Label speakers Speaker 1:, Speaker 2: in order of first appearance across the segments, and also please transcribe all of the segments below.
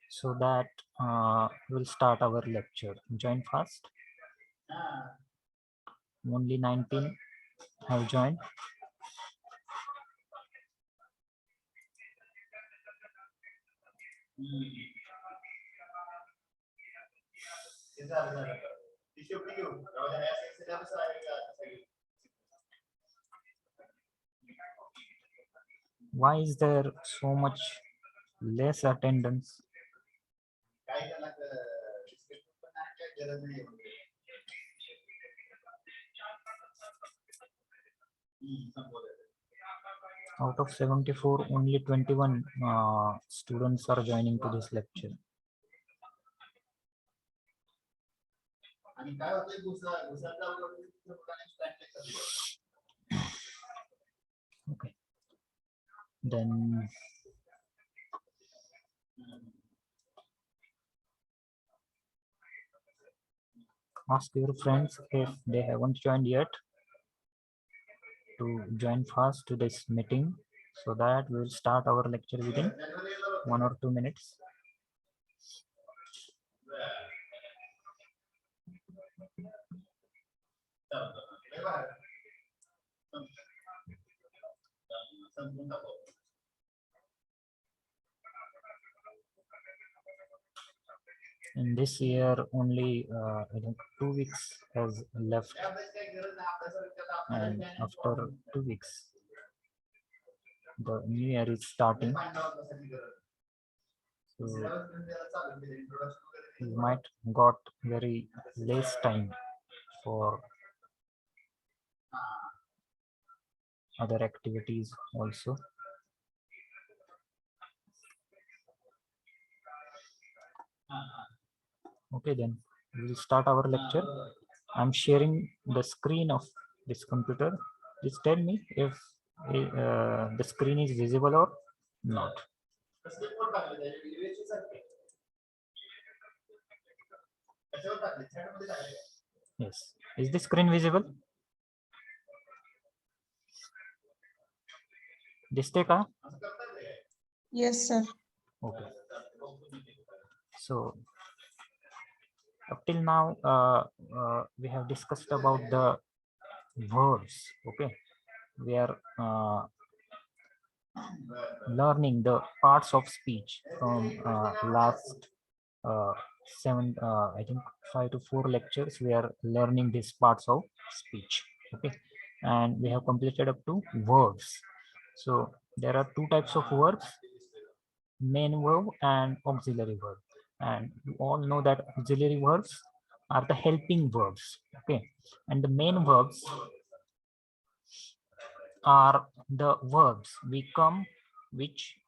Speaker 1: So that we'll start our lecture. Join fast. Only 19 have joined. Why is there so much less attendance? Out of 74, only 21 students are joining to this lecture. Okay. Then ask your friends if they haven't joined yet to join fast to this meeting, so that we will start our lecture within 1 or 2 minutes. In this year, only I think 2 weeks has left, and after 2 weeks, the new year is starting. So you might got very less time for other activities also. Okay, then we will start our lecture. I'm sharing the screen of this computer. Please tell me if the screen is visible or not. Yes. Is the screen visible? दिसते का?
Speaker 2: Yes, sir.
Speaker 1: Okay. So up till now, we have discussed about the verbs. Okay, we are learning the parts of speech from last I think 5 to 4 lectures. We are learning these parts of speech. Okay, and we have completed up to verbs. So there are two types of verbs: main verb and auxiliary verb. And you all know that auxiliary verbs are the helping verbs. Okay, and the main verbs are the verbs which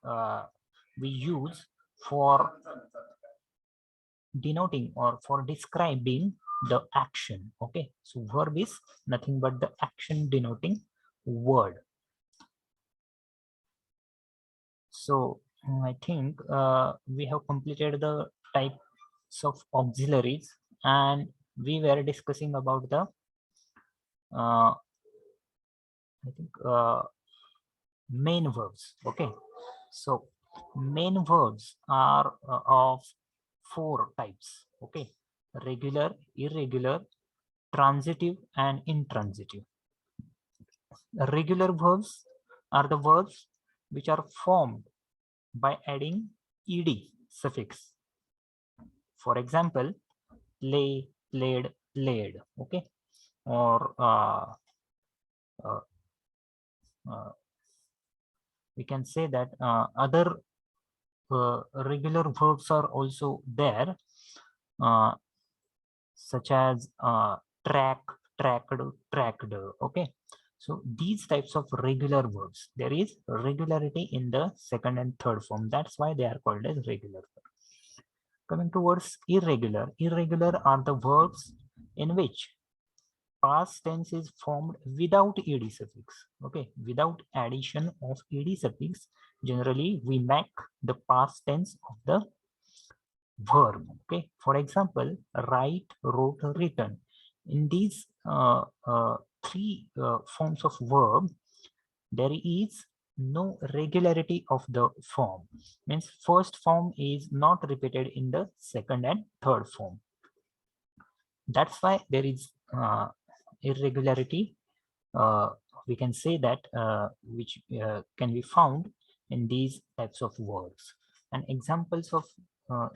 Speaker 1: we use for denoting or for describing the action. Okay, so verb is nothing but the action denoting word. So I think we have completed the types of auxiliaries, and we were discussing about the I think main verbs. Okay, so main verbs are of 4 types. Okay, regular, irregular, transitive, and intransitive. Regular verbs are the verbs which are formed by adding ed suffix. For example, play, played, played. Okay, or we can say that other regular verbs are also there, such as track, tracked, tracked. Okay, so these types of regular verbs, there is regularity in the second and third form. That's why they are called as regular verbs. Coming towards irregular, irregular are the verbs in which past tense is formed without ed suffix. Okay, without addition of ed suffix, generally we make the past tense of the verb. Okay, for example, write, wrote, written. In these 3 forms of verb, there is no regularity of the form. Means first form is not repeated in the second and third form. That's why there is irregularity. We can say that which can be found in these types of verbs. And examples of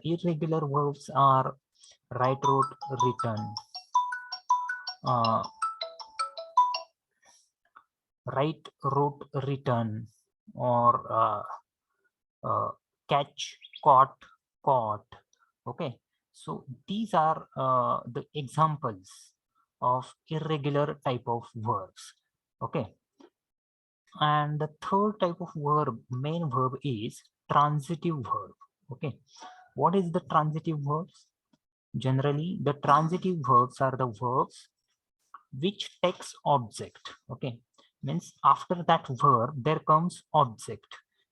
Speaker 1: irregular verbs are write, wrote, written, uh, write, wrote, written, or catch, caught, caught. Okay, so these are the examples of irregular type of verbs. Okay, and the third type of verb, main verb, is transitive verb. Okay, what is the transitive verbs? Generally, the transitive verbs are the verbs which takes object. Okay, means after that verb there comes object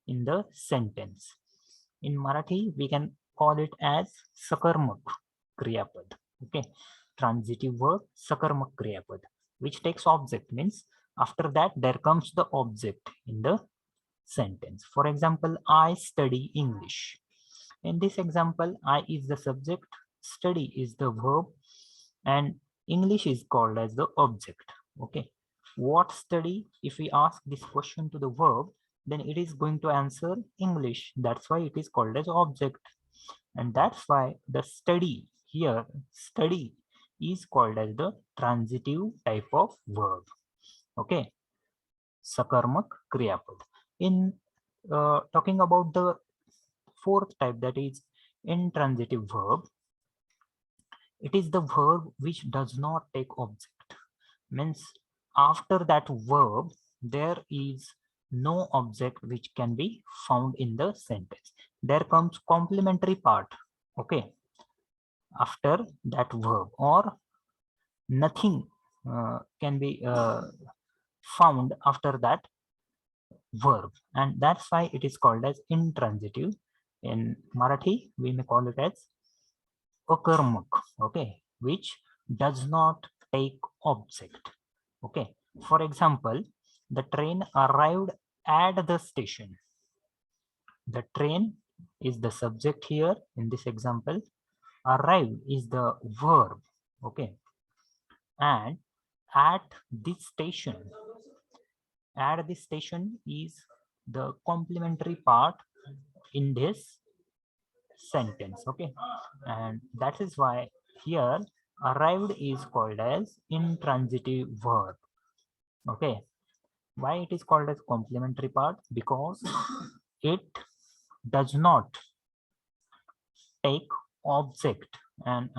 Speaker 1: in the sentence. In Marathi we can call it as sakarmak kriyapad. Okay, transitive verb sakarmak kriyapad, which takes object, means after that there comes the object in the sentence. For example, I study English. In this example, I is the subject, study is the verb, and English is called as the object. Okay, what study? If we ask this question to the verb, then it is going to answer English. That's why it is called as object. And that's why the study here, study, is called as the transitive type of verb. Okay, sakarmak kriyapad. In talking about the fourth type, that is intransitive verb, it is the verb which does not take object. Means after that verb there is no object which can be found in the sentence. There comes complementary part. Okay, after that verb, or nothing can be found after that verb, and that's why it is called as intransitive. In Marathi we may call it as okarmak. Okay, which does not take object. Okay, for example, the train arrived at the station. The train is the subject here in this example, arrive is the verb. Okay, and at this station, at this station is the complementary part in this sentence. Okay, and that is why here arrived is called as intransitive verb. Okay, why it is called as complementary part? Because it does not take object, and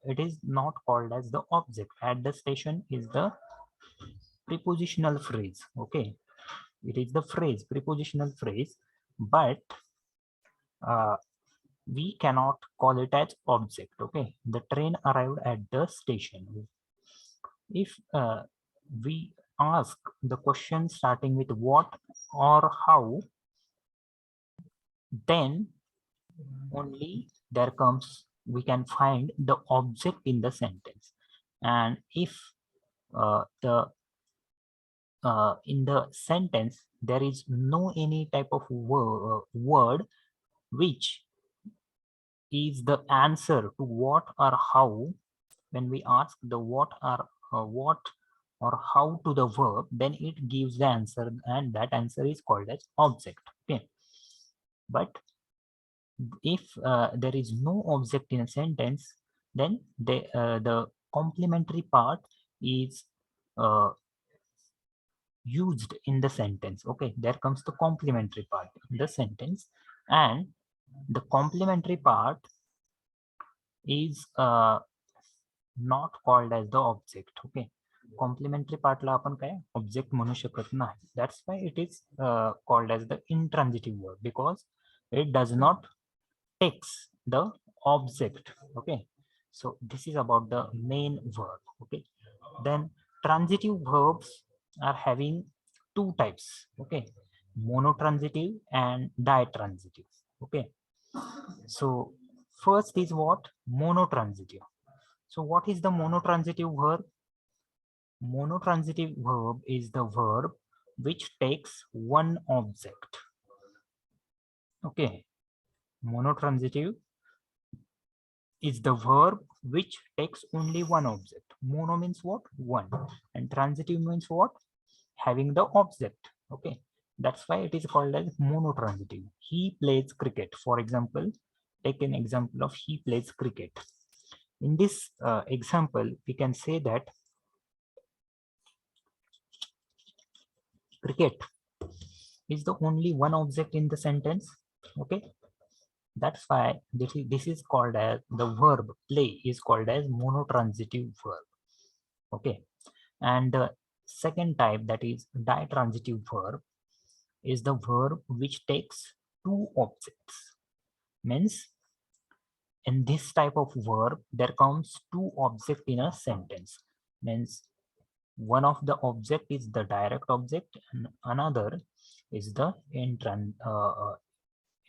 Speaker 1: it is not called as the object. At the station is the prepositional phrase. Okay, it is the phrase, prepositional phrase, but uh, we cannot call it as object. Okay, the train arrived at the station. If we ask the question starting with what or how, then only there comes we can find the object in the sentence. And if the in the sentence there is no any type of word which is the answer to what or how, when we ask the what or how to the verb, then it gives the answer, and that answer is called as object. Okay, but if there is no object in a sentence, then the complementary part is uh, used in the sentence. Okay, there comes the complementary part in the sentence, and the complementary part is not called as the object. Okay, complementary पार्टला आपण काय object म्हणू शकत नाही. That's why it is called as the intransitive verb, because it does not takes the object. Okay, so this is about the main verb. Okay, then transitive verbs are having two types. Okay, monotransitive and ditransitive. Okay, so first is what? Monotransitive. So what is the monotransitive verb? Monotransitive verb is the verb which takes one object. Okay, monotransitive is the verb which takes only one object. Mono means what? One. And transitive means what? Having the object. Okay, that's why it is called as monotransitive. He plays cricket, for example. Take an example of he plays cricket. In this example, we can say that cricket is the only one object in the sentence. Okay, that's why this is called as the verb play is called as monotransitive verb. Okay, and the second type, that is ditransitive verb, is the verb which takes two objects. Means in this type of verb there comes two objects in a sentence. Means one of the object is the direct object and another is the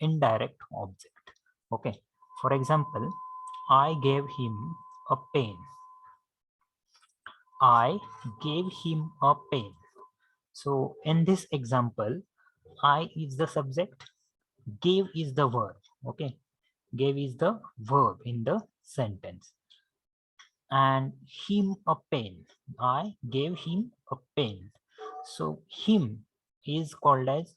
Speaker 1: indirect object. Okay, for example, I gave him a pen. I gave him a pen. So in this example, I is the subject, gave is the verb. Okay, gave is the verb in the sentence, and him a pen. I gave him a pen. So him is called as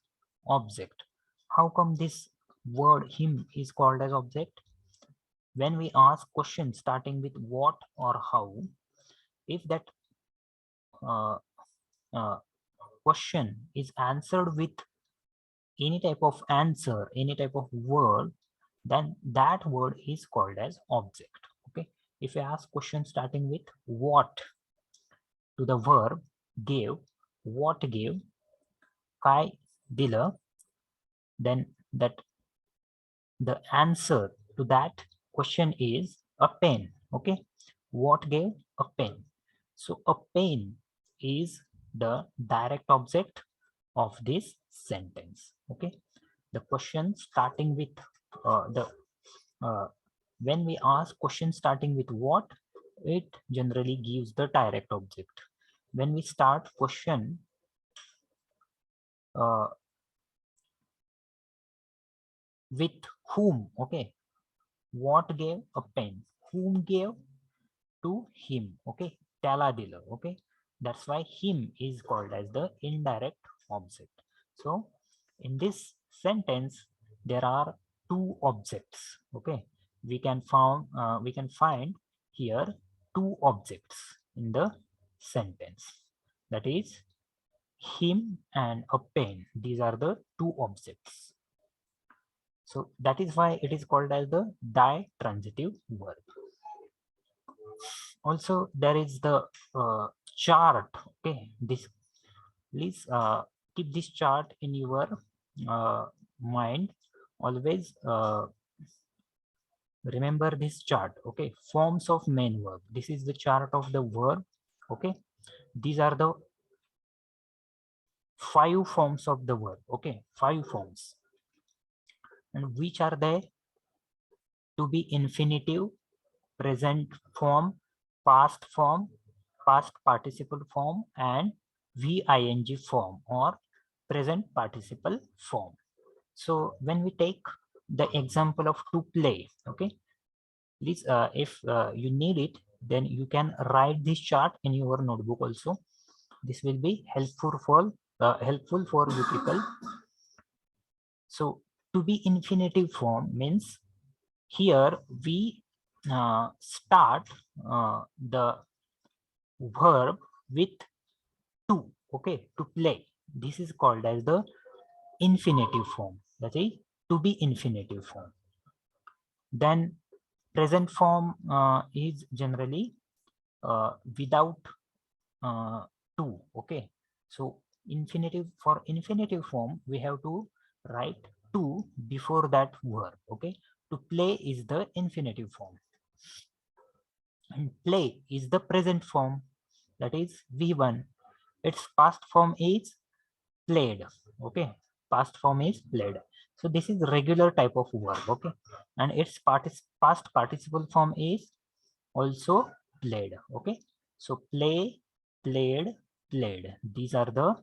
Speaker 1: object. How come this word him is called as object? When we ask questions starting with what or how, if that uh, uh, question is answered with any type of answer, any type of word, then that word is called as object. Okay, if you ask question starting with what to the verb gave, what gave, kai dila, then that the answer to that question is a pen. Okay, what gave? A pen. So a pen is the direct object of this sentence. Okay, the question starting with the when we ask question starting with what, it generally gives the direct object. When we start question uh, with whom, okay, what gave? A pen. Whom gave? To him. Okay, tala dila. Okay, that's why him is called as the indirect object. So in this sentence there are two objects. Okay, we can find here two objects in the sentence, that is him and a pen. These are the two objects. So that is why it is called as the ditransitive verb. Also there is the chart. Okay, this, please keep this chart in your mind. Always remember this chart. Okay, forms of main verb. This is the chart of the verb. Okay, these are the 5 forms of the verb. Okay, 5 forms. And which are they? To be infinitive, present form, past form, past participle form, and VING form or present participle form. So when we take the example of to play, okay, please if you need it, then you can write this chart in your notebook also. This will be helpful for you people. So to be infinitive form means here we start the verb with to. Okay, to play. This is called as the infinitive form, that is to be infinitive form. Then present form is generally without to. Okay, so infinitive, for infinitive form we have to write to before that verb. Okay, to play is the infinitive form and play is the present form, that is V1. Its past form is played. Okay, past form is played. So this is regular type of verb. Okay, and its past participle form is also played. Okay, so play, played, played, these are the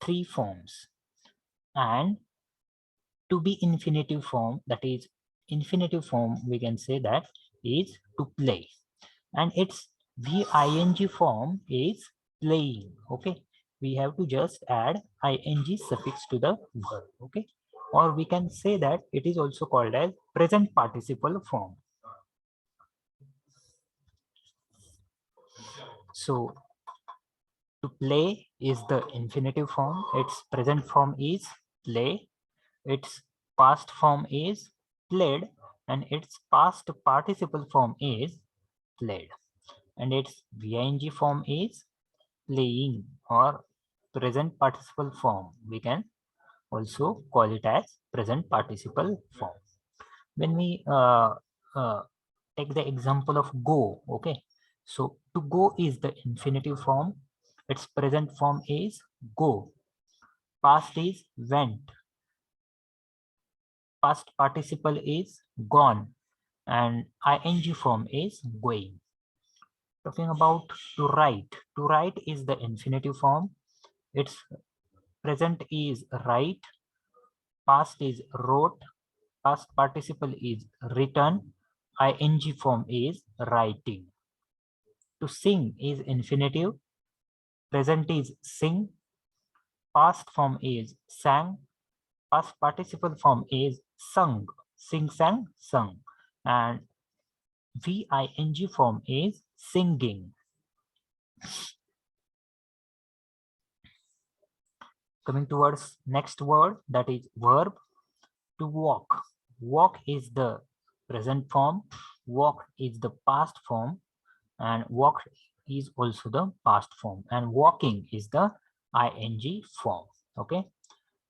Speaker 1: three forms. And to be infinitive form, that is infinitive form, we can say that is to play, and its VING form is playing. Okay, we have to just add ing suffix to the verb. Okay, or we can say that it is also called as present participle form. So to play is the infinitive form, its present form is play, its past form is played, and its past participle form is played, and its VING form is playing, or present participle form. We can also call it as present participle form. When we uh, take the example of go, okay, so to go is the infinitive form, its present form is go, past is went, past participle is gone, and ing form is going. Talking about to write is the infinitive form, its present is write, past is wrote, past participle is written, ing form is writing. To sing is infinitive, present is sing, past form is sang, past participle form is sung, sing, sang, sung, and VING form is singing. Coming towards next word, that is verb. To walk. Walk is the present form, walk is the past form, and walk is also the past form, and walking is the ing form. Okay,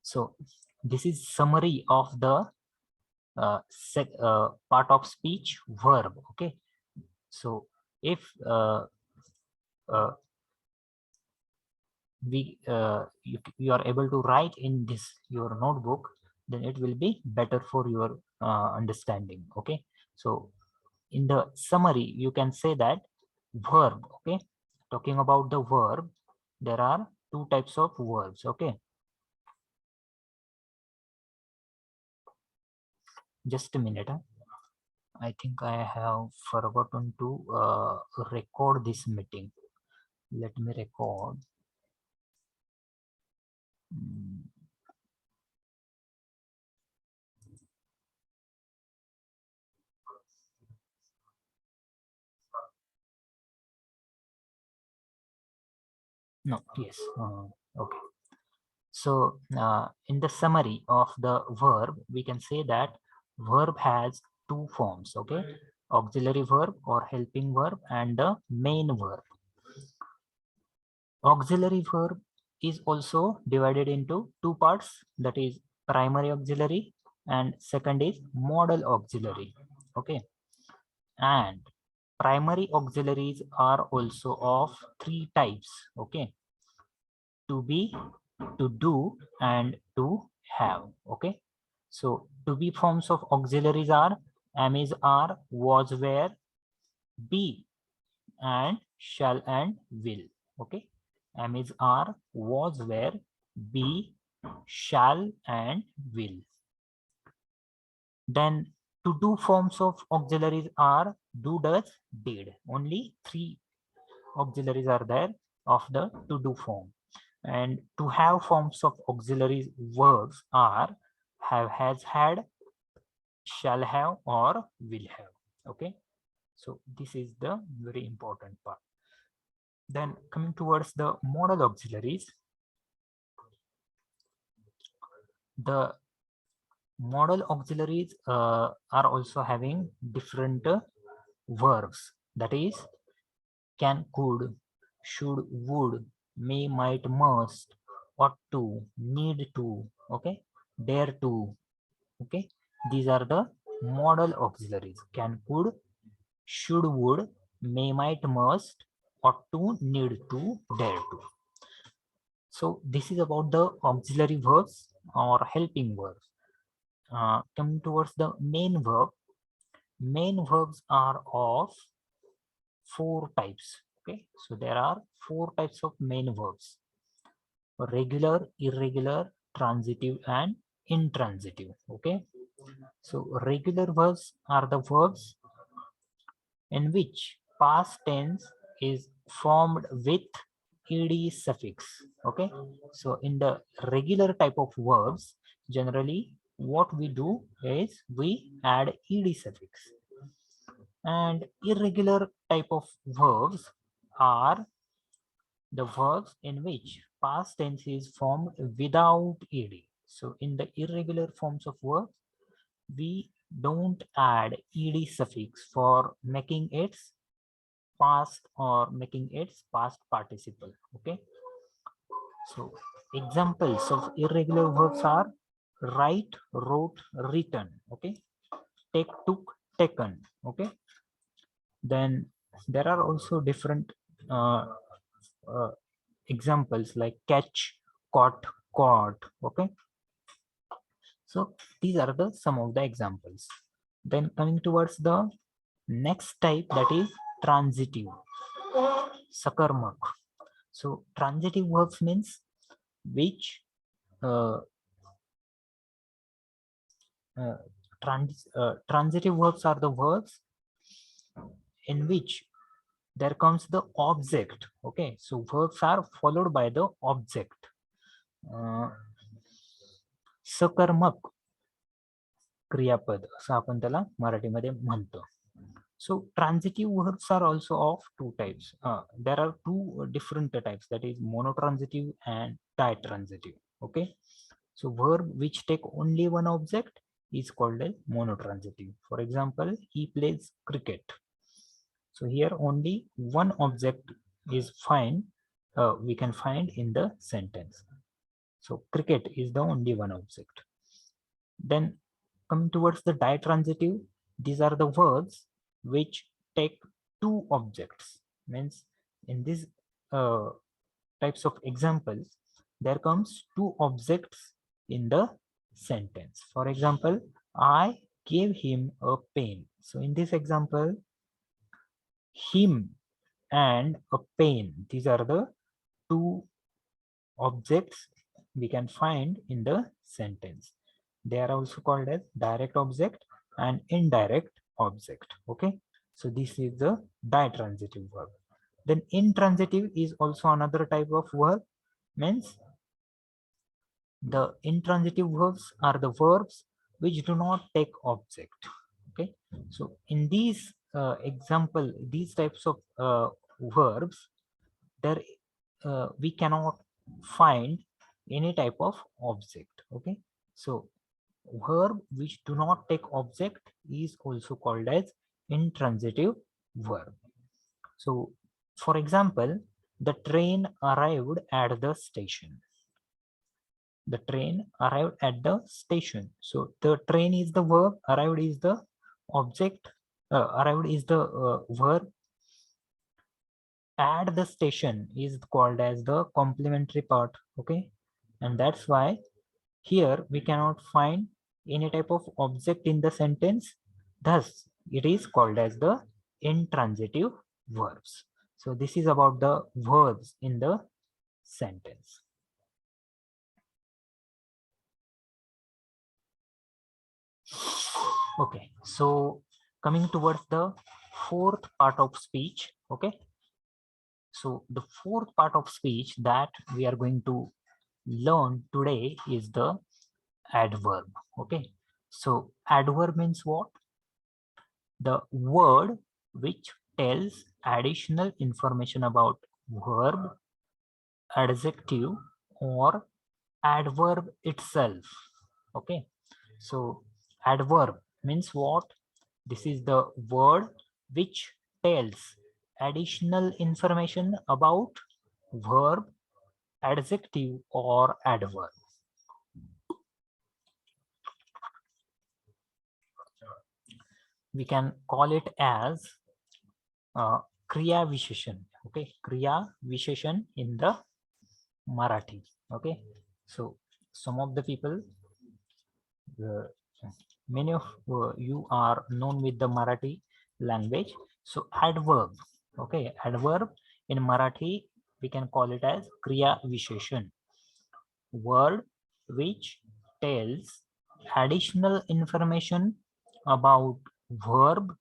Speaker 1: so this is summary of the part of speech verb. Okay, so if uh, you are able to write in this your notebook, then it will be better for your understanding. Okay, so in the summary you can say that verb, okay, talking about the verb, there are two types of verbs. Okay, just a minute. I think I have forgotten to record this meeting. Let me record. Mm, no, yes, okay. So in the summary of the verb, we can say that verb has two forms. Okay, auxiliary verb or helping verb, and the main verb. Auxiliary verb is also divided into two parts, that is primary auxiliary and second is modal auxiliary. Okay, and primary auxiliaries are also of three types. Okay, to be, to do, and to have. Okay, so to be forms of auxiliaries are am, is, are, was, were, be, and shall and will. Okay, am, is, are, was, were, be, shall, and will. Then to do forms of auxiliaries are do, does, did. Only three auxiliaries are there of the to do form. And to have forms of auxiliary verbs are have, has, had, shall have, or will have. Okay, so this is the very important part. Then coming towards the modal auxiliaries, the modal auxiliaries are also having different verbs, that is can, could, should, would, may, might, must, ought to, need to, okay, dare to. Okay, these are the modal auxiliaries: can, could, should, would, may, might, must, ought to, need to, dare to. So this is about the auxiliary verbs or helping verbs. Coming towards the main verb, main verbs are of four types. Okay, so there are four types of main verbs. regular, irregular, transitive, and intransitive. Okay. So regular verbs are the verbs in which past tense is formed with ed suffix. Okay, so in the regular type of verbs, generally what we do is we add ed suffix, and irregular type of verbs are the verbs in which past tense is formed without ed. So in the irregular forms of verbs, we don't add ed suffix for making its past or making its past participle. Okay, so examples of irregular verbs are write, wrote, written. Okay, take, took, taken. Okay, then there are also different uh, uh, examples like catch, caught, caught. Okay, so these are the some of the examples. Then coming towards the next type, that is transitive, sakarmak. So transitive verbs means which uh, transitive verbs are the verbs in which there comes the object. Okay, so verbs are followed by the object. सकर्मक क्रियापद असं आपण त्याला मराठीमध्ये म्हणतो. So transitive verbs are also of two types. There are two different types, that is monotransitive and ditransitive. Okay, so verb which take only one object is called as monotransitive. For example, he plays cricket. So here only one object is we can find in the sentence. So cricket is the only one object. Then coming towards the ditransitive, these are the verbs which take two objects. Means in these uh, types of examples, there comes two objects in the sentence. For example, I gave him a pen. So in this example, him and a pen, these are the two objects we can find in the sentence. They are also called as direct object and indirect object. Okay, so this is the ditransitive verb. Then intransitive is also another type of verb. Means the intransitive verbs are the verbs which do not take object. Okay, so in these example, these types of verbs, there we cannot find any type of object. Okay, so verb which do not take object is also called as intransitive verb. So for example, the train arrived at the station. The train arrived at the station. So the train is the verb, arrived is the object, arrived is the verb, at the station is called as the complementary part. Okay, and that's why here we cannot find any type of object in the sentence, thus it is called as the intransitive verbs. So this is about the verbs in the sentence. Okay, so coming towards the fourth part of speech. Okay, so the fourth part of speech that we are going to learn today is the adverb. Okay, so adverb means what? The word which tells additional information about verb, adjective, or adverb itself. Okay, so adverb means what? This is the word which tells additional information about verb, adjective, or adverb. We can call it as Kriya Visheshan. Okay, Kriya Visheshan in the Marathi. Okay, so some of the people, uh, many of you are known with the Marathi language. So adverb, okay, adverb in Marathi we can call it as Kriya Visheshan. word which tells additional information about verb,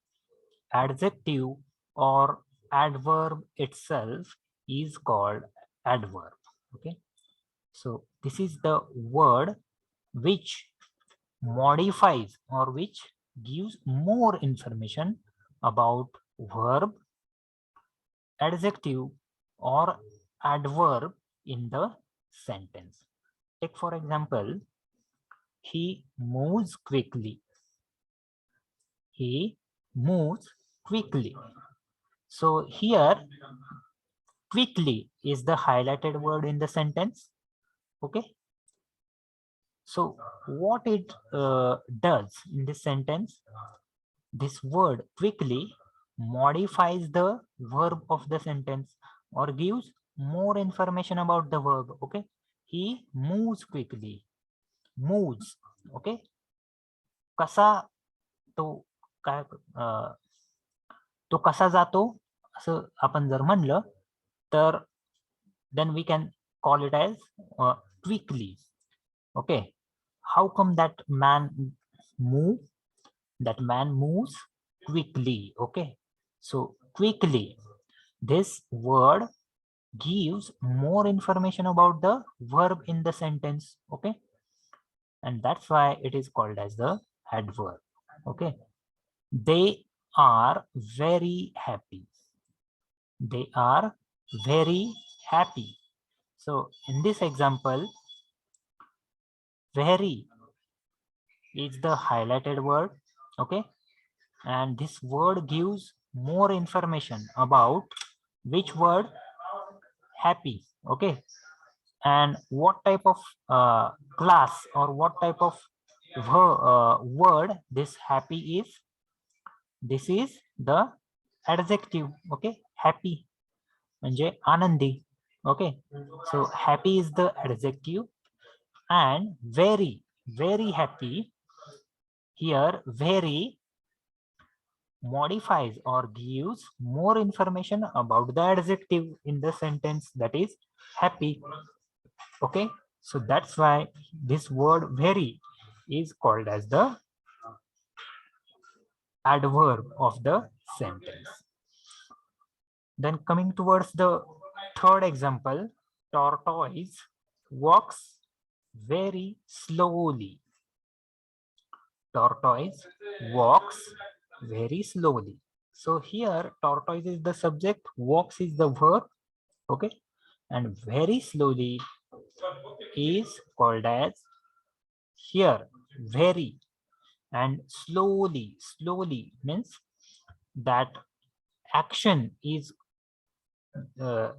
Speaker 1: adjective, or adverb itself is called adverb. Okay, so this is the word which modifies or which gives more information about verb, adjective, or adverb in the sentence. Take for example, he moves quickly. He moves quickly. So here, quickly is the highlighted word in the sentence. Okay. So what it does in this sentence, this word quickly modifies the verb of the sentence or gives more information about the verb. Okay. He moves quickly. Moves. Okay. कसा तो काय तो कसा जातो असं आपण जर म्हणलं तर then we can call it as quickly. Okay, how come that man move? That man moves quickly. Okay, so quickly, this word gives more information about the verb in the sentence. Okay, and that's why it is called as the adverb. Okay, they are very happy. They are very happy. So in this example, very is the highlighted word. Okay, and this word gives more information about which word? Happy. Okay, and what type of class or what type of word this happy is? This is the adjective. Okay, happy म्हणजे Anandi. Okay, so happy is the adjective, and very happy, here very modifies or gives more information about the adjective in the sentence, that is happy. Okay, so that's why this word very is called as the adverb of the sentence. Then coming towards the third example, tortoise walks very slowly. Tortoise walks very slowly. So here tortoise is the subject, walks is the verb. Okay, and very slowly is called as here very, and slowly means that action is uh,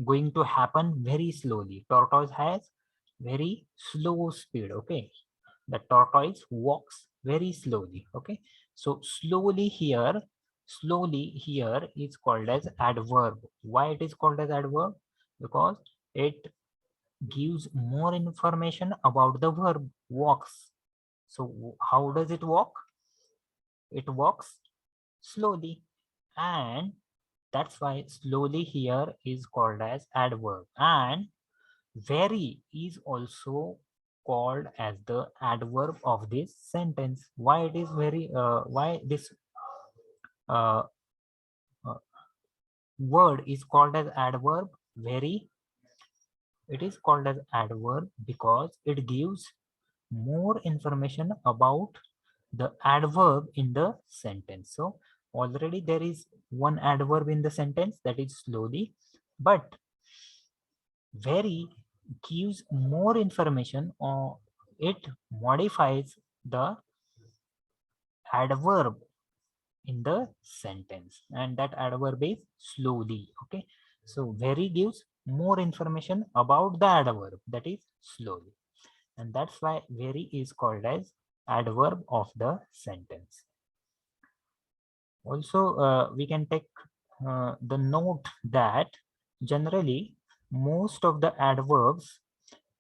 Speaker 1: going to happen very slowly. Tortoise has very slow speed. Okay, the tortoise walks very slowly. Okay, so slowly here is called as adverb. Why it is called as adverb? Because it gives more information about the verb walks. So how does it walk? It walks slowly, and that's why slowly here is called as adverb. And very is also called as the adverb of this sentence. Why it is very why this uh, uh, word is called as adverb? Very, it is called as adverb because it gives more information about the adverb in the sentence. So already there is one adverb in the sentence, that is slowly, but very gives more information, or it modifies the adverb in the sentence, and that adverb is slowly. Okay, so very gives more information about the adverb, that is slowly, and that's why very is called as adverb of the sentence. Also we can take the note that generally most of the adverbs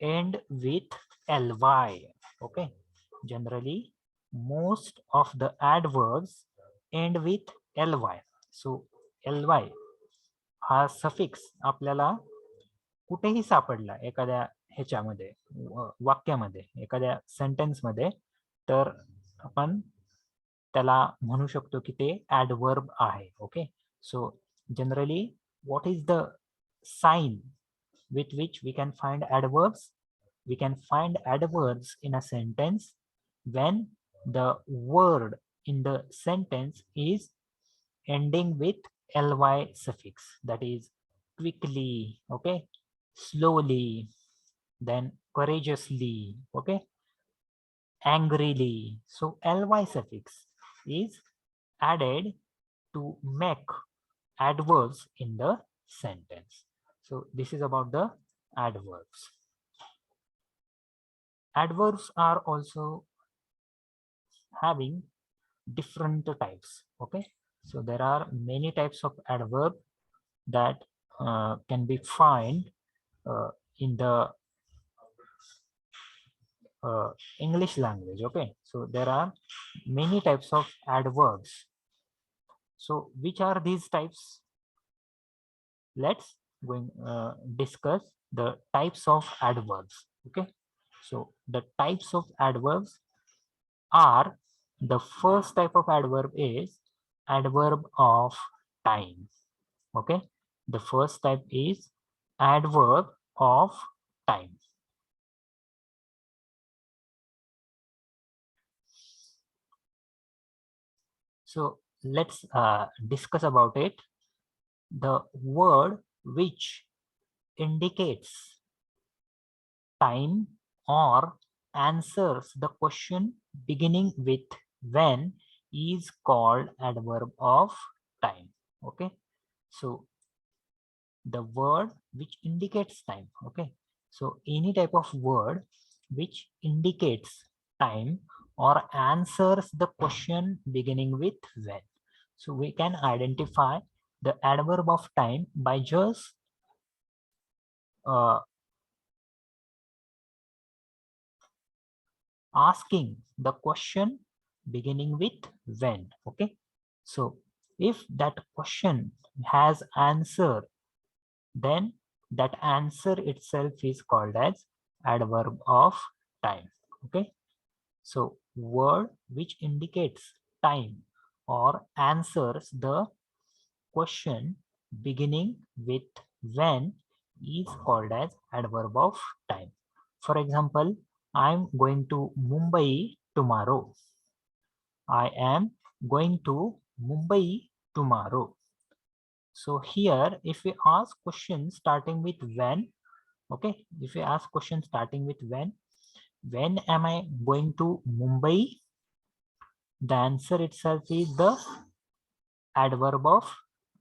Speaker 1: end with ly. Okay, generally most of the adverbs end with ly. So ly हा suffix आपल्याला कुठेही सापडला एखाद्या ह्याच्यामध्ये वाक्यामध्ये एखाद्या सेंटेन्समध्ये, तर आपण त्याला म्हणू शकतो की ते ॲडवर्ब आहे. Okay, so generally what is the sign with which we can find adverbs? We can find adverbs in a sentence when the word in the sentence is ending with ly suffix, that is quickly, okay, slowly, then courageously, okay, angrily. So ly suffix is added to make adverbs in the sentence. So this is about the adverbs. Adverbs are also having different types. Okay, so there are many types of adverb that can be found in the English language. Okay, so there are many types of adverbs. So which are these types? Let's going discuss the types of adverbs. Okay, so the types of adverbs are, the first type of adverb is adverb of time. Okay, the first type is adverb of time. So let's discuss about it. The word which indicates time or answers the question beginning with when is called adverb of time. Okay, so the word which indicates time. Okay, so any type of word which indicates time or answers the question beginning with when. So we can identify the adverb of time by just asking the question beginning with when. Okay, so if that question has answer, then that answer itself is called as adverb of time. Okay, so word which indicates time or answers the question beginning with when is called as adverb of time. For example, I'm going to Mumbai tomorrow. I am going to Mumbai tomorrow. So here, if we ask questions starting with when, okay, if we ask questions starting with when am I going to Mumbai? The answer itself is the adverb of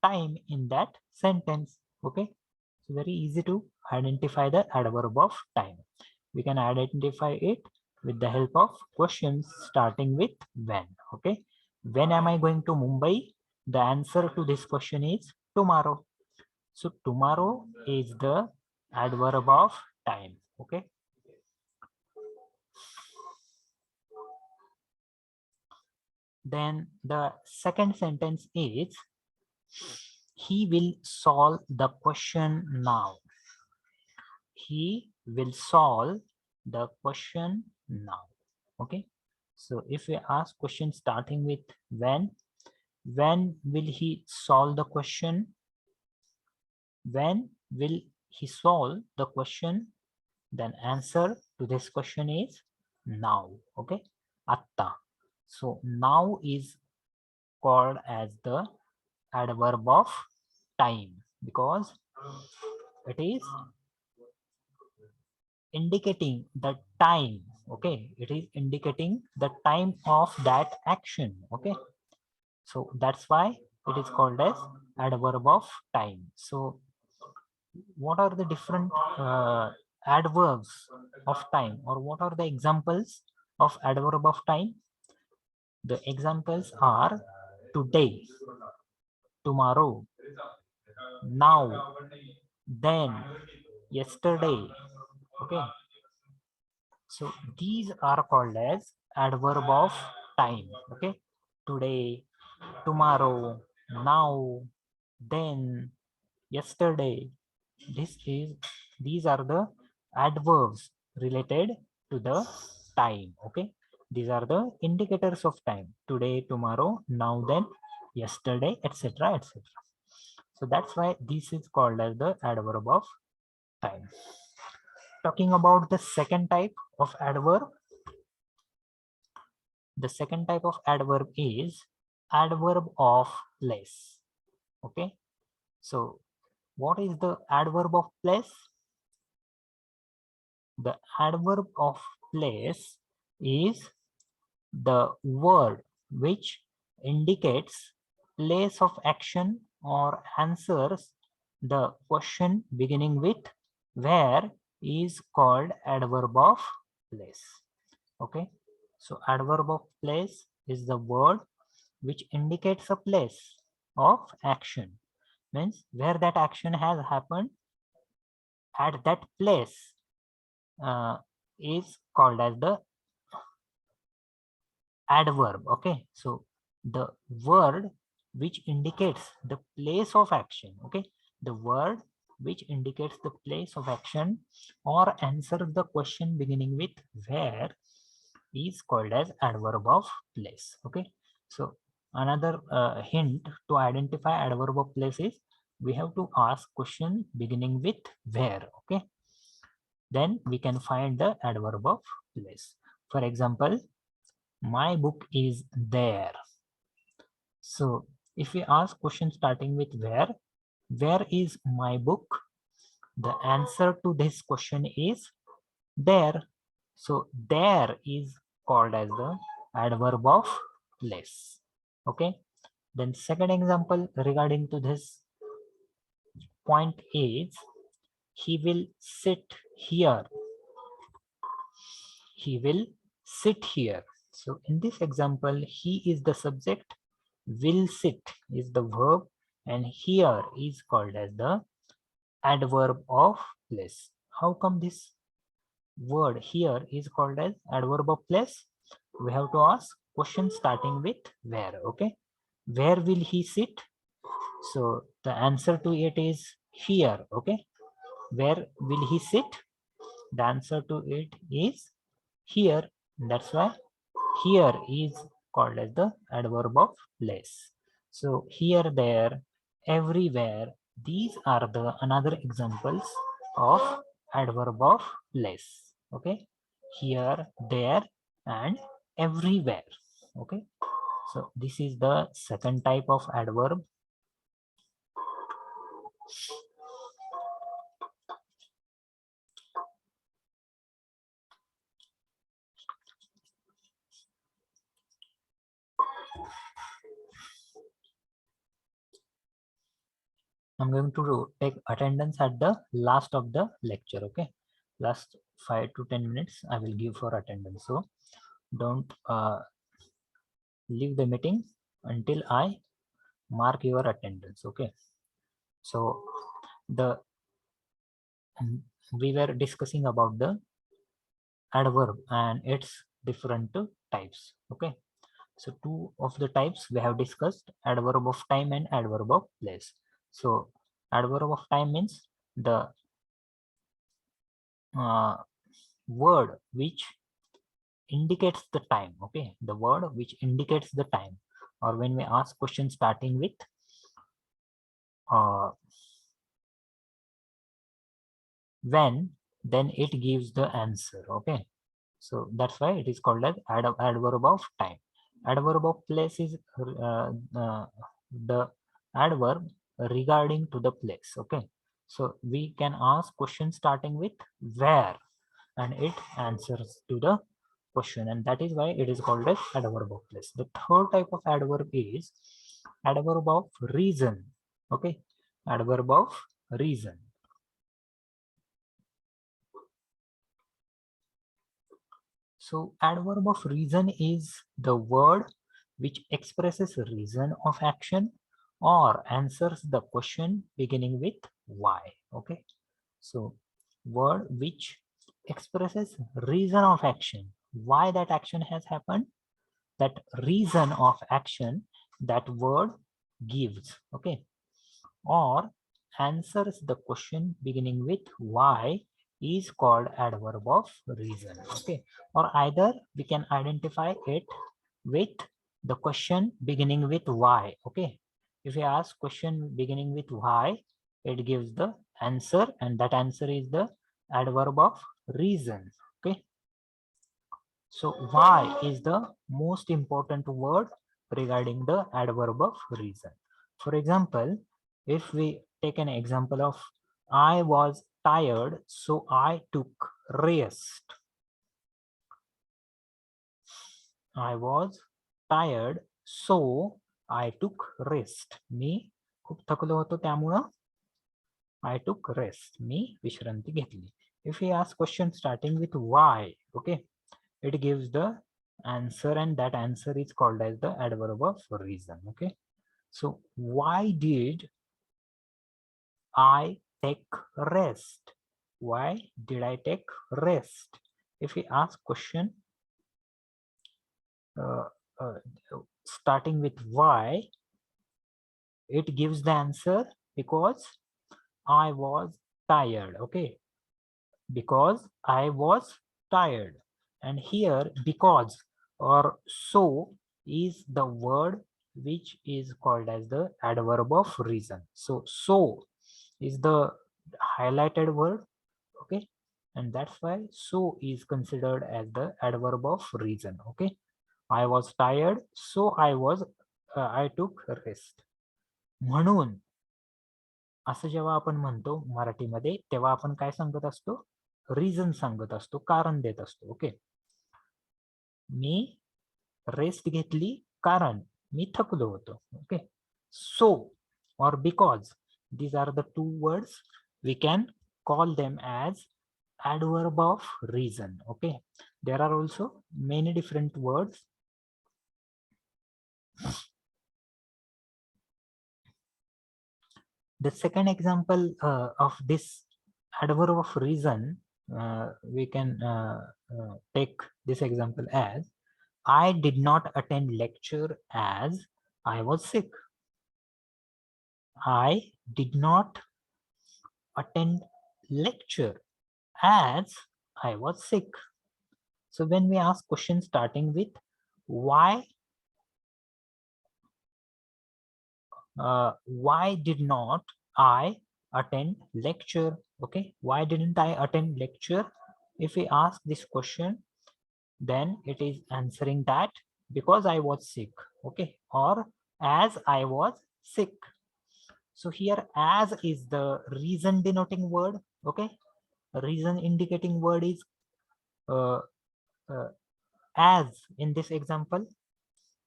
Speaker 1: time in that sentence. Okay, so very easy to identify the adverb of time. We can identify it with the help of questions starting with when. Okay, when am I going to Mumbai? The answer to this question is tomorrow. So tomorrow is the adverb of time. Okay, then the second sentence is he will solve the question now. He will solve the question now. Okay, so if we ask question starting with when will he solve the question? When will he solve the question? Then answer to this question is now. Okay, atta. So now is called as the adverb of time because it is indicating the time. Okay, it is indicating the time of that action. Okay, so that's why it is called as adverb of time. So what are the different adverbs of time, or what are the examples of adverb of time? The examples are today, tomorrow, now, then, yesterday. Okay, so these are called as adverb of time. Okay, today, tomorrow, now, then, yesterday. This is These are the adverbs related to the time. Okay, these are the indicators of time: today, tomorrow, now, then, yesterday, etc., etc. So that's why this is called as the adverb of time. Talking about the second type of adverb, the second type of adverb is adverb of place. Okay, so what is the adverb of place? The adverb of place is the word which indicates place of action or answers the question beginning with where is called adverb of place. Okay, so adverb of place is the word which indicates a place of action, means where that action has happened at that place is called as the adverb. Okay, so the word which indicates the place of action, okay, the word which indicates the place of action or answers the question beginning with where is called as adverb of place. Okay, so another hint to identify adverb of place is we have to ask question beginning with where. Okay, then we can find the adverb of place. For example, my book is there. So if we ask question starting with where is my book? The answer to this question is there. So there is called as the adverb of place. Okay. Then second example regarding to this point is he will sit here. He will sit here. So in this example, he is the subject, will sit is the verb, and here is called as the adverb of place. How come this word here is called as adverb of place? We have to ask question starting with where. Okay, where will he sit? So the answer to it is here. Okay, where will he sit? The answer to it is here. That's why here is called as the adverb of place. So here, there, everywhere, these are the another examples of adverb of place. Okay, here, there, and everywhere. Okay, so this is the second type of adverb. I'm going to take attendance at the last of the lecture. Okay, last 5 to 10 minutes I will give for attendance. So don't leave the meeting until I mark your attendance. Okay, so the we were discussing about the adverb and its different types. Okay, so two of the types we have discussed: adverb of time and adverb of place. So adverb of time means the word which indicates the time. Okay, the word which indicates the time, or when we ask question starting with when, then it gives the answer. Okay, so that's why it is called as adverb of time. Adverb of place is the adverb regarding to the place. Okay, so we can ask question starting with where and it answers to the question, and that is why it is called as adverb of place. The third type of adverb is adverb of reason. Okay, adverb of reason. So adverb of reason is the word which expresses a reason of action or answers the question beginning with why. Okay, so word which expresses reason of action, why that action has happened, that reason of action that word gives. Okay, or answers the question beginning with why is called adverb of reason. Okay, or either we can identify it with the question beginning with why. Okay, if you ask question beginning with why, it gives the answer, and that answer is the adverb of reason. Okay, so why is the most important word regarding the adverb of reason. For example, if we take an example of I was tired, so I took rest. I was tired, so I took rest. मी खूप थकलो होतो त्यामुळं I took rest. मी विश्रांती घेतली. If we ask question starting with why, okay, it gives the answer, and that answer is called as the adverb of reason. Okay, so why did I take rest? Why did I take rest? If we ask question uh, uh, starting with why, it gives the answer because I was tired. Okay, because I was tired. And here because or so is the word which is called as the adverb of reason. So is the highlighted word. Okay, and that's why so is considered as the adverb of reason. Okay, I was tired, so I took rest. म्हणून असं जेव्हा आपण म्हणतो मराठीमध्ये, तेव्हा आपण काय सांगत असतो? रिझन सांगत असतो, कारण देत असतो. ओके, मी रेस्ट घेतली कारण मी थकलो होतो. Okay, so or because, these are the two words we can call them as adverb of reason. Okay, there are also many different words. The second example of this adverb of reason, we can take this example as I did not attend lecture as I was sick. I did not attend lecture as I was sick. So when we ask questions starting with why did not I attend lecture? Okay, why didn't I attend lecture? If we ask this question, then it is answering that because I was sick. Okay, or as I was sick. So here as is the reason denoting word. Okay, reason indicating word is uh, uh, as in this example.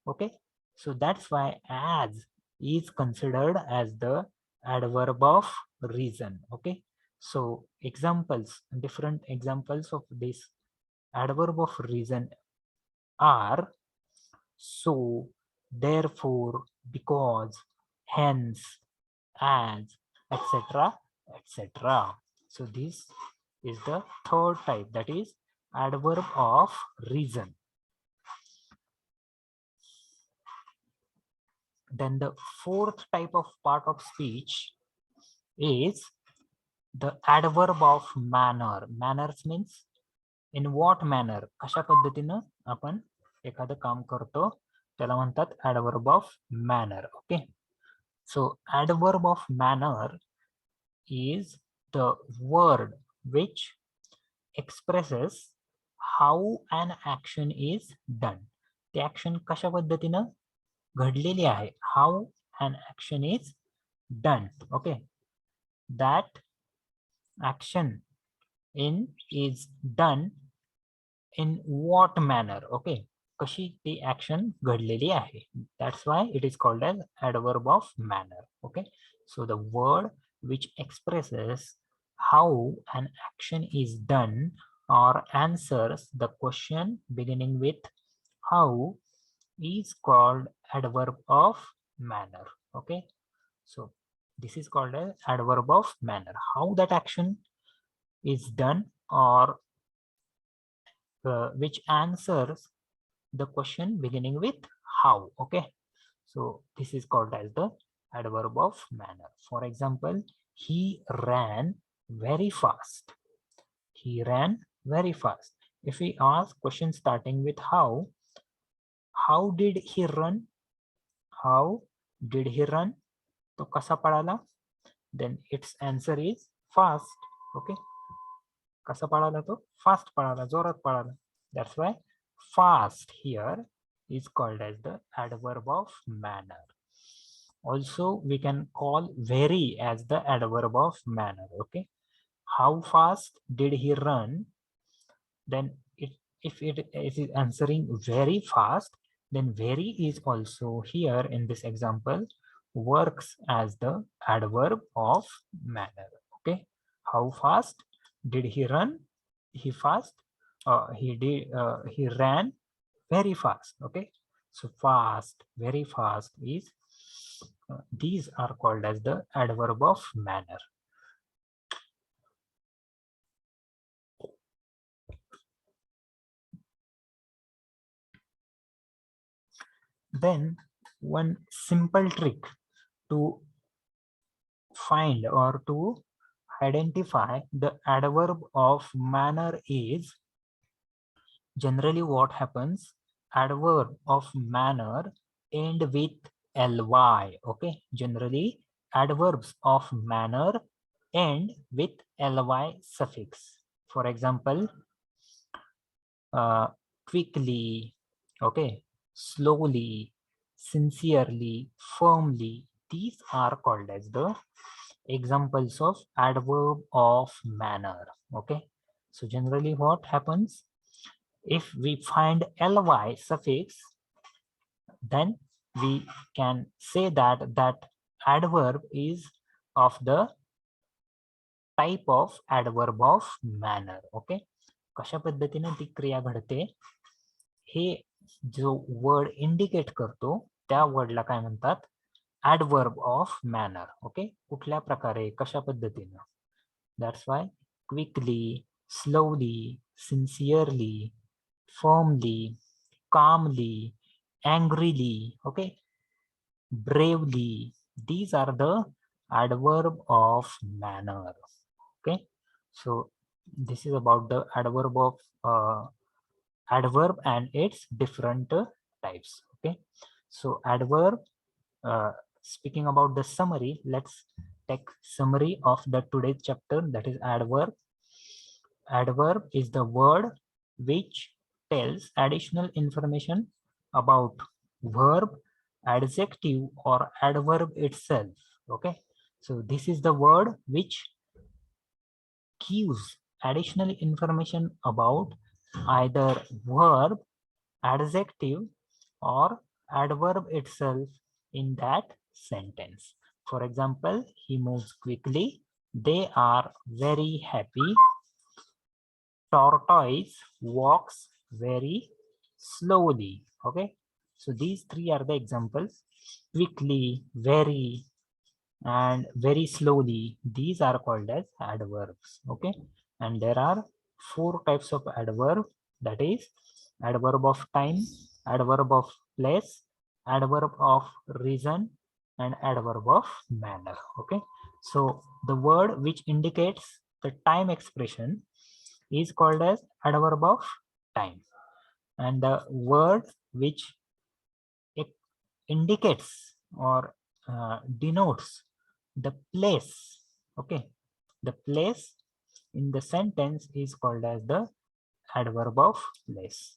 Speaker 1: Okay, so that's why as is considered as the adverb of reason. Okay, so examples, different examples of this adverb of reason are so, therefore, because, hence, as, etc., etc. So this is the third type, that is adverb of reason. Then the fourth type of part of speech is the adverb of manner. Manners means in what manner, कशा पद्धतीनं आपण एखादं काम करतो त्याला म्हणतात adverb of manner. Okay, so adverb of manner is the word which expresses how an action is done. The action कशा पद्धतीनं घडलेली आहे, how an action is done. Okay, that action is done in what manner. Okay, कशी ती action घडलेली आहे. That's why it is called as adverb of manner. Okay, so the word which expresses how an action is done or answers the question beginning with how is called adverb of manner. Okay, so this is called an adverb of manner, how that action is done or which answers the question beginning with how. Okay, so this is called as the adverb of manner. For example, he ran very fast. He ran very fast. If we ask question starting with how did he run? How did he run? तो कसा पळाला? Then its answer is fast. Okay. कसा पळाला तो? Fast पळाला, जोरात पळाला. That's why fast here is called as the adverb of manner. Also, we can call very as the adverb of manner. Okay. How fast did he run? Then if it is answering very fast, then very is also here in this example works as the adverb of manner. Okay. How fast did he run? He fast. He ran very fast. Okay. So fast, very fast is these are called as the adverb of manner. Then one simple trick to find or to identify the adverb of manner is generally what happens, adverb of manner end with ly. Okay, generally adverbs of manner end with ly suffix. For example, quickly, okay, slowly, sincerely, firmly. These are called as the examples of adverb of manner. Okay, so generally what happens, if we find ly suffix, then we can say that that adverb is of the type of adverb of manner. Okay, कशा पद्धतीने ती क्रिया घडते हे जो word indicate करतो त्या वर्डला काय म्हणतात, ऍडवर्ब ऑफ मॅनर. ओके, कुठल्या प्रकारे, कशा पद्धतीनं. That's why quickly, slowly, sincerely, firmly, calmly, angrily, okay, bravely, these are the adverb of manner. Okay, so this is about the adverb and its different types. Okay, so adverb, speaking about the summary, let's take summary of the today's chapter, that is adverb. Adverb is the word which tells additional information about verb, adjective, or adverb itself. Okay, so this is the word which gives additional information about either verb, adjective, or adverb itself in that sentence. For example, he moves quickly, they are very happy, tortoise walks very slowly. Okay, so these three are the examples: quickly, very, and very slowly. These are called as adverbs. Okay, and there are four types of adverb, that is adverb of time, adverb of place, adverb of reason, and adverb of manner. Okay, so the word which indicates the time expression is called as adverb of time, and the word which indicates or denotes the place, okay, the place in the sentence is called as the adverb of place.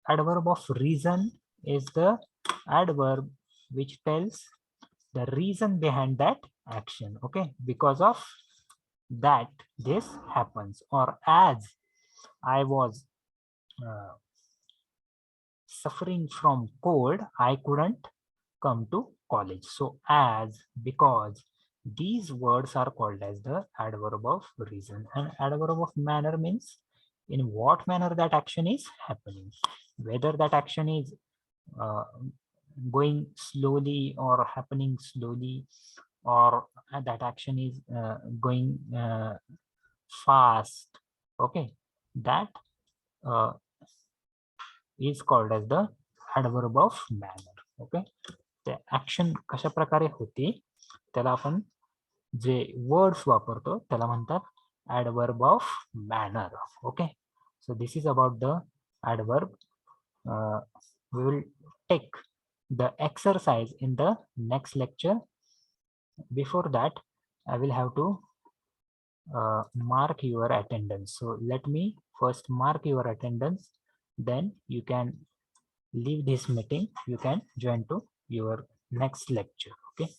Speaker 1: Adverb of reason is the adverb which tells the reason behind that action. Okay, because of that this happens, or as I was suffering from cold, I couldn't come to college. So as, because, these words are called as the adverb of reason. And adverb of manner means in what manner that action is happening, whether that action is going slowly or happening slowly, or that action is going fast. Okay, that is called as the adverb of manner. Okay, the action कशा प्रकारे होते त्याला आपण जे words वापरतो त्याला म्हणतात adverb of manner. Okay, so this is about the adverb. We will take the exercise in the next lecture. Before that, I will have to mark your attendance. So let me first mark your attendance, then you can leave this meeting, you can join to your next lecture. Okay.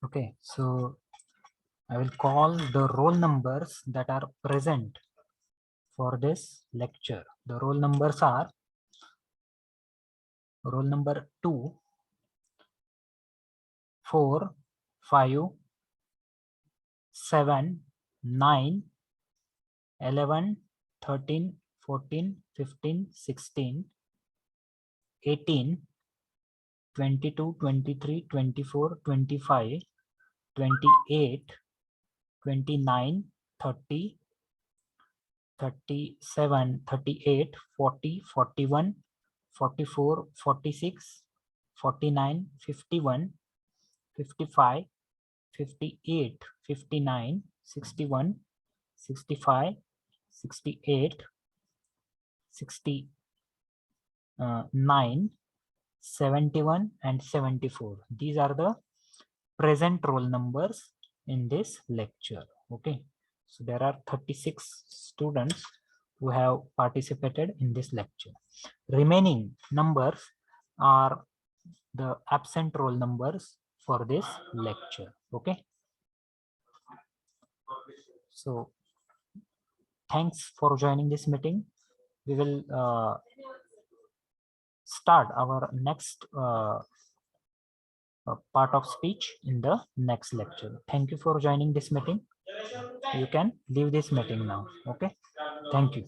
Speaker 1: Okay, so I will call the roll numbers that are present for this lecture. The roll numbers are roll number 2, 4, 5, 7, 9, 11, 13, 14, 15, 16, 18, 22, 23, 24, 25, 28, 29, 30, 37, 38, 40, 41, 44, 46, 49, 51, 55, 58, 59, 61, 65, 68, 69, 71 and 74. These are the present roll numbers in this lecture. Okay, so there are 36 students who have participated in this lecture. Remaining numbers are the absent roll numbers for this lecture. Okay, so thanks for joining this meeting. We will start our next part of speech in the next lecture. Thank you for joining this meeting. You can leave this meeting now. Okay, thank you.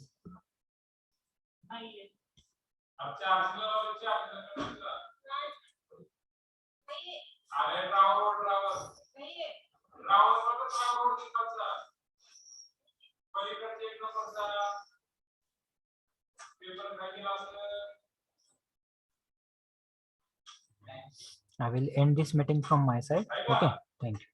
Speaker 1: I will end this meeting from my side. Okay, thank you.